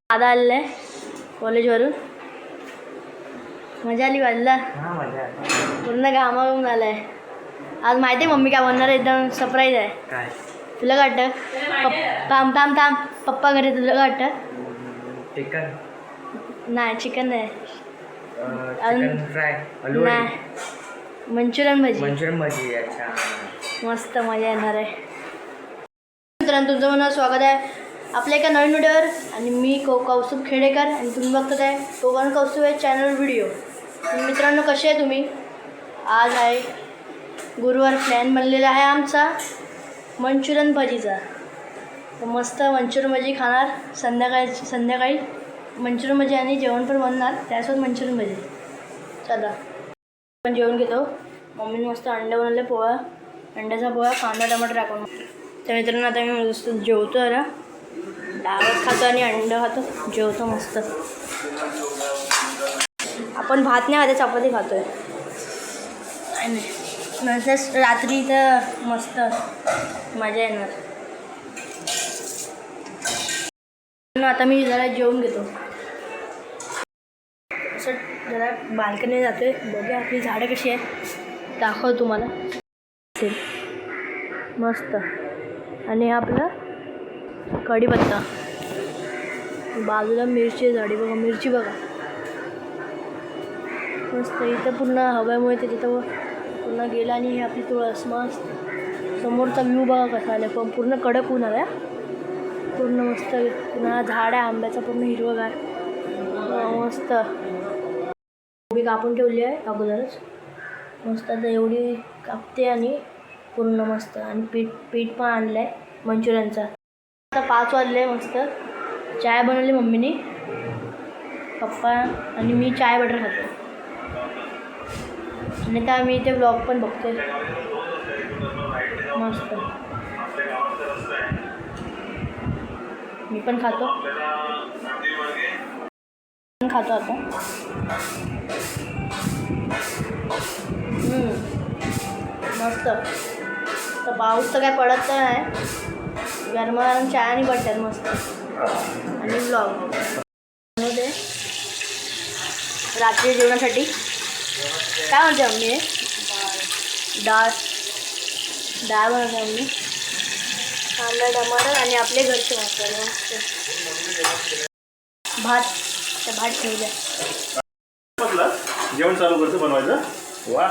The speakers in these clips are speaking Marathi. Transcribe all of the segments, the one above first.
दादा आलेला कॉलेजवरून. मजा आली बाजूला. पूर्ण घामाघूम झालाय. आज माहिती आहे मम्मी काय बनणार आहे? एकदम सरप्राईज आहे. काय तुला काय वाटतं? थांब थांब थांब, पप्पा घरी. तुला काय वाटतं? चिकन नाही, चिकन नाही. चिकन फ्राय नाही, मंचुरियन भजी. मंचुरियन भजी. अच्छा, मस्त मजा येणार आहे. मित्रांनो, तुमचं म्हणून स्वागत आहे आपल्या एका नवीन व्हिडिओवर. आणि मी कौस्तुभ खेडेकर आणि तुम्ही बघत आहे कोकण कौस्तुभ आहे चॅनल व्हिडिओ. मित्रांनो, कसे आहे तुम्ही? आज आहे गुरुवार. प्लॅन बनलेला आहे आमचा मंचुरियन भजीचा. तर मस्त मंचुरियन भजी खाणार. संध्याकाळी मंचुरियन भजी आणि जेवण पण बनणार त्यासोबत मंचुरियन भजी. चला आपण जेवण घेतो. मम्मीने मस्त अंडे बनवले, पोळा, अंड्याचा पोळा, कांदा टमाटर टाकून. तर मित्रांनो, आता मी मस्त जेवतो. जरा डाळच खातो आणि अंडं खातो, जेवतो मस्त. आपण भात नाही खाते, चपाती खातो आहे. नाही नंतर रात्री तर मस्त मजा येणार. आता मी जरा जेवून घेतो. असं जरा बाल्कनी जातो आहे. बघूया आपली झाडं कशी आहे, दाखव तुम्हाला. मस्त. आणि आपलं कढीपत्ता, बाजूला मिरची झाडी बघा, मिरची बघा मस्त. इथं पूर्ण हव्यामुळे ते तिथं पूर्ण गेला. आणि हे आपली तुळस मस्त. समोरचा व्ह्यू बघा कसा आला, पण पूर्ण कडक ऊन आला. पूर्ण मस्त. पुन्हा झाड आहे आंब्याचा, पूर्ण हिरवगार मस्त. उभी कापून ठेवली आहे अगोदरच मस्त. आता एवढी कापते आणि पूर्ण मस्त. आणि पीठ पण आणलं आहे मंचुरियनचा. आता 5 वाजले. मस्त चाय बनवली मम्मीने. पप्पा आणि मी चाय बटर खातो. आणि तर आम्ही इथे ब्लॉग पण बघतोय मस्त. मी पण खातो आता. मस्त. तर पाऊस तर काय पडत तर नाही. गरमागरम चाय आणि बटर मस्त. आणि ब्लॉग बनवते रात्री जेवणासाठी. काय म्हणते मम्मी? डाळ बनवते मम्मी. कांदा टमाटर आणि आपले घरचे मसाले मस्त. भात ठेवला. जेवण चालू करतो बनवायचं. वा,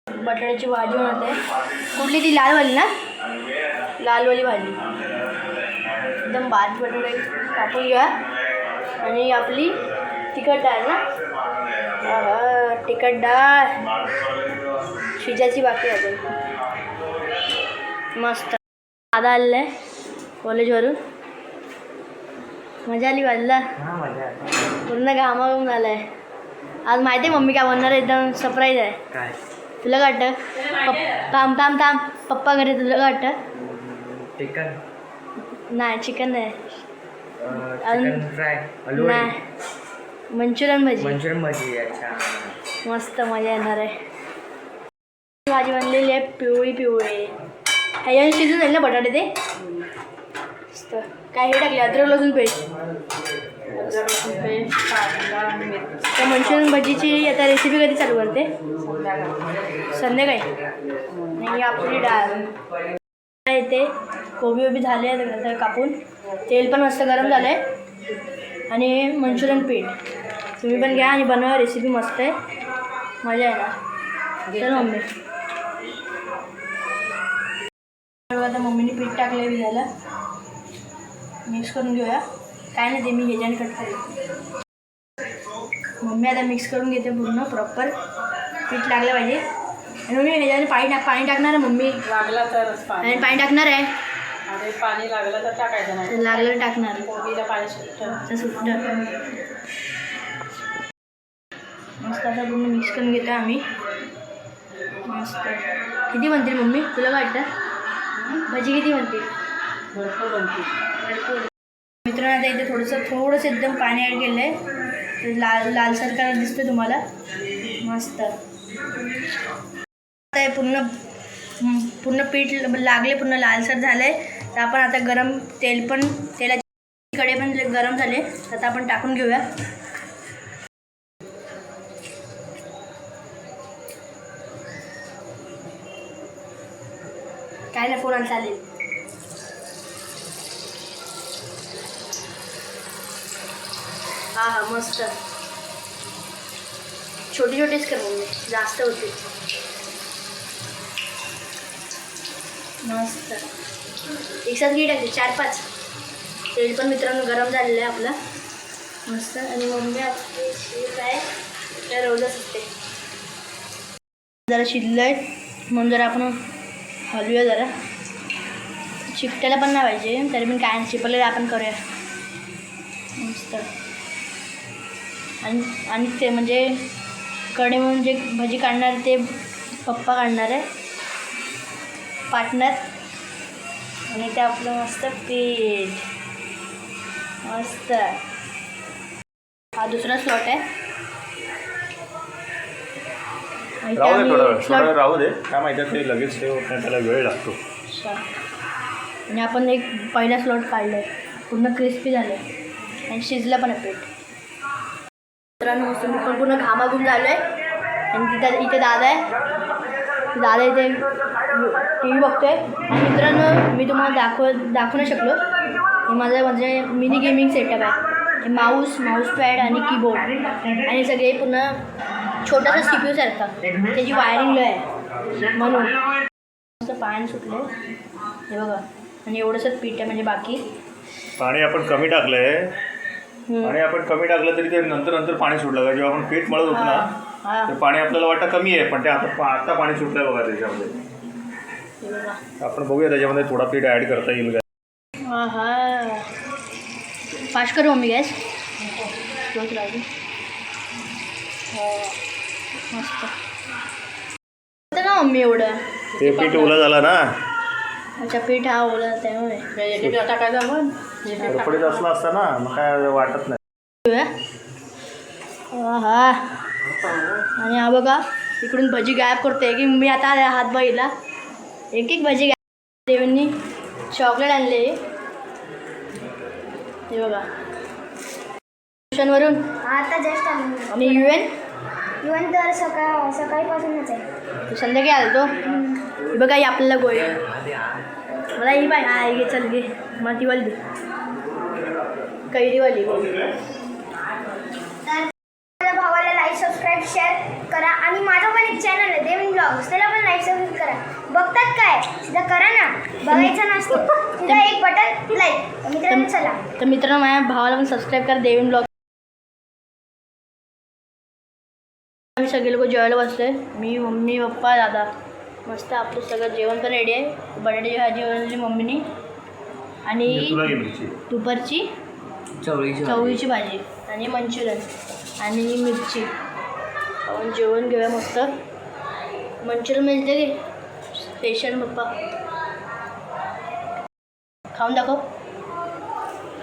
बटाट्याची भाजी बनवते. कुठली ती लालवाली ना? लालवाली भाजी. एकदम बारीक बटाटे कापून घ्या. आणि आपली तिखट डाळ ना, तिखट डाळ शिजायची बाकी आहे मस्त. दादा आलेला कॉलेजवरून. मजा आली बाजूला. पूर्ण घामाघूम झालाय. आज माहिती आहे मम्मी काय बनणार आहे? एकदम सरप्राईज आहे. काय तुला काय वाटतं? थांब थांब थांब, पप्पा घरी. तुला काय वाटतं? चिकन नाही, चिकन नाही. चिकन फ्राय नाही, मंचुरियन भजी. मंचुरियन भजी. अच्छा, मस्त मजा येणार आहे. भाजी बनलेली आहे पिवळी. ह्याच्याने शिजून जाईल ना बटाटे ते मस्त. काय हे टाकले? अद्रक लसूण पेस्ट. तर मंचुरियन भजीची आता रेसिपी कधी चालू करते? संध्याकाळी. आणि आपली डाळ येते. कोबी झाले आहे कापून. तेल पण मस्त गरम झालं आहे. आणि मंचुरियन पीठ तुम्ही पण घ्या आणि बनवा. रेसिपी मस्त आहे, मजा येणार. चल मम्मी. आता मम्मीने पीठ टाकलं भिजायला. मिक्स करून घेऊया. काय नाही ते मी ह्याच्याने कट करेन. मम्मी आता मिक्स करून घेते पूर्ण प्रॉपर. पीठ लागलं पाहिजे. आणि मम्मी ह्याच्याने पाणी टाकणार आहे. मम्मी लागला तर आणि पाणी टाकणार आहे. आणि पाणी लागलं तर टाकायचं नाही. लागलं टाकणार. कोबीला पाणी सुटतं. मस्त आता पूर्ण मिक्स करून घेतो आम्ही मस्त. किती बनतील मम्मी? तुला काय वाटतं भाजी किती बनतील? भरपूर बनते. मित्रांनो, आता इथे थोडंसं एकदम पाणी ॲड केलं आहे. लालसर कलर दिसतो तुम्हाला मस्त. आता पूर्ण पीठ लागले, पूर्ण लालसर झालं आहे. तर आपण आता गरम तेलाची कडे पण गरम झाले, आता आपण टाकून घेऊया. काय नाही, फोन चालेल. हा हा, मस्त. छोटी छोटीच कर मम्मी, जास्त होते. मस्त. एक साथ घी टाकते 4-5. तेल पण मित्रांनो गरम झालेलं आहे आपलं मस्त. आणि मम्मी आपली काय त्या रोजच असते. जरा शिजलं आहे म्हणून जरा आपण हलवूया जरा. चिपटायला पण नाही पाहिजे, तरी पण काय चिपलेलं आपण करूया मस्त. आणि ते म्हणजे कडे म्हणजे भजी काढणार ते पप्पा काढणार आहे पार्टनर. आणि ते आपलं मस्त पीठ मस्त. हा दुसरा स्लॉट आहे. राहू दे, थोडा वेळ राहू दे. काय माहिती आहे ते लगेच ते होत नाही, त्याला वेळ लागतो. आणि आपण एक पहिला स्लॉट काढला आहे, पूर्ण क्रिस्पी झालं आहे आणि शिजलं पण आहे पीठ. मित्रांनो मस्त मी पण पूर्ण घामाघूम झालो आहे. आणि तिथं इथे दादा आहे, दादा इथे टी व्ही बघतोय. आणि मित्रांनो मी तुम्हाला दाखवू नाही शकलो. हे माझं म्हणजे मिनी गेमिंग सेटअप आहे. हे माऊस पॅड आणि कीबोर्ड आणि सगळे पूर्ण छोटासा सी पी यू सारखा. त्याची वायरिंग लय आहे म्हणून असं पाणी सुटलं हे बघा. आणि एवढंसंच पीठ आहे म्हणजे बाकी पाणी आपण कमी टाकलं आहे. आणि आपण कमी टाकलं तरी ते नंतर पाणी सुटलं का. जेव्हा आपण पीठ मळत होतो ना ते पाणी आपल्याला वाटतं कमी आहे, पण ते आता पाणी सुटलं आहे बघा त्याच्यामध्ये. आपण बघूया त्याच्यामध्ये थोडा पीठ ॲड करता येईल का. हां हां, फास्ट करू मम्मी गॅस. रोज राहू हो मस्त होतं ना मम्मी एवढं. ते पीठ ओलं झालं ना. अच्छा पीठ हा ओला त्यामुळे टाकायचं आपण फडफडीत असलं असतं ना, मग काय वाटत नाही. हा. आणि हा बघा इकडून भजी गायब करते की मी आता हात बघितला. एक भजी गायब. देवांनी चॉकलेट आणले हे बघा ट्युशनवरून. आता जस्ट आलो. आणि युएन तर सकाळीपासूनच आहे. तू संध्याकाळी आलो तो. हे बघा ही आपल्याला गोळी. मला ही पाहिजे. हा घे चल घे. मला ती वाली दे, कैरीवाली गोळी. तर माझ्या भावाला लाईक सबस्क्राईब शेअर करा. आणि माझं पण एक चॅनल आहे देवीन ब्लॉग्स, त्याला पण लाईक सबस्क्राईब करा. बघतात काय सिधा करा ना, बघायचं नसतं. तिथं एक बटन लाईक. मित्रांनो चला. तर मित्रांनो माझ्या भावाला पण सबस्क्राईब करा देवीन ब्लॉग. आम्ही सगळे लोक जेवायला बसलोय. मी मम्मी पप्पा दादा मस्त. आपलं सगळं जेवण पण रेडी आहे. बटाट्याची भाजी बनवली मम्मीने आणि दुपारची चवळीची भाजी आणि मंचुरियन आणि मिरची. आपण जेवण घेऊया मस्त. मंचुरियन मिळते की स्पेशल पप्पा खाऊन दाखव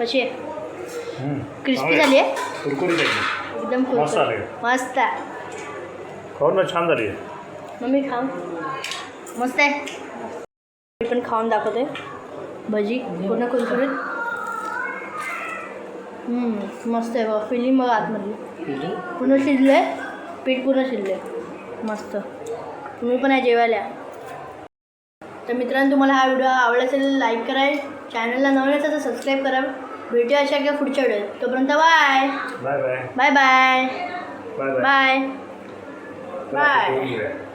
कशी आहे. क्रिस्पी झाली आहे कुरकुरीत आहे एकदम मस्त. खाऊन ना छान झाली आहे मम्मी खाऊन मस्त आहे. मी पण खाऊन दाखवते भजी पूर्ण कुरकुरीत. मस्त आहे बघा. फिलिंग बघा आतमधली पूर्ण शिजलं आहे. पीठ पूर्ण शिजलं आहे मस्त. तुम्ही पण आहे जेवायला. तर मित्रांनो तुम्हाला हा व्हिडिओ आवडला असेल लाईक करा. चॅनलला नवीन असेल तर सबस्क्राईब करा. भेटूया अशा किंवा पुढच्या व्हिडिओत. तोपर्यंत bye bye bye bye bye bye bye bye.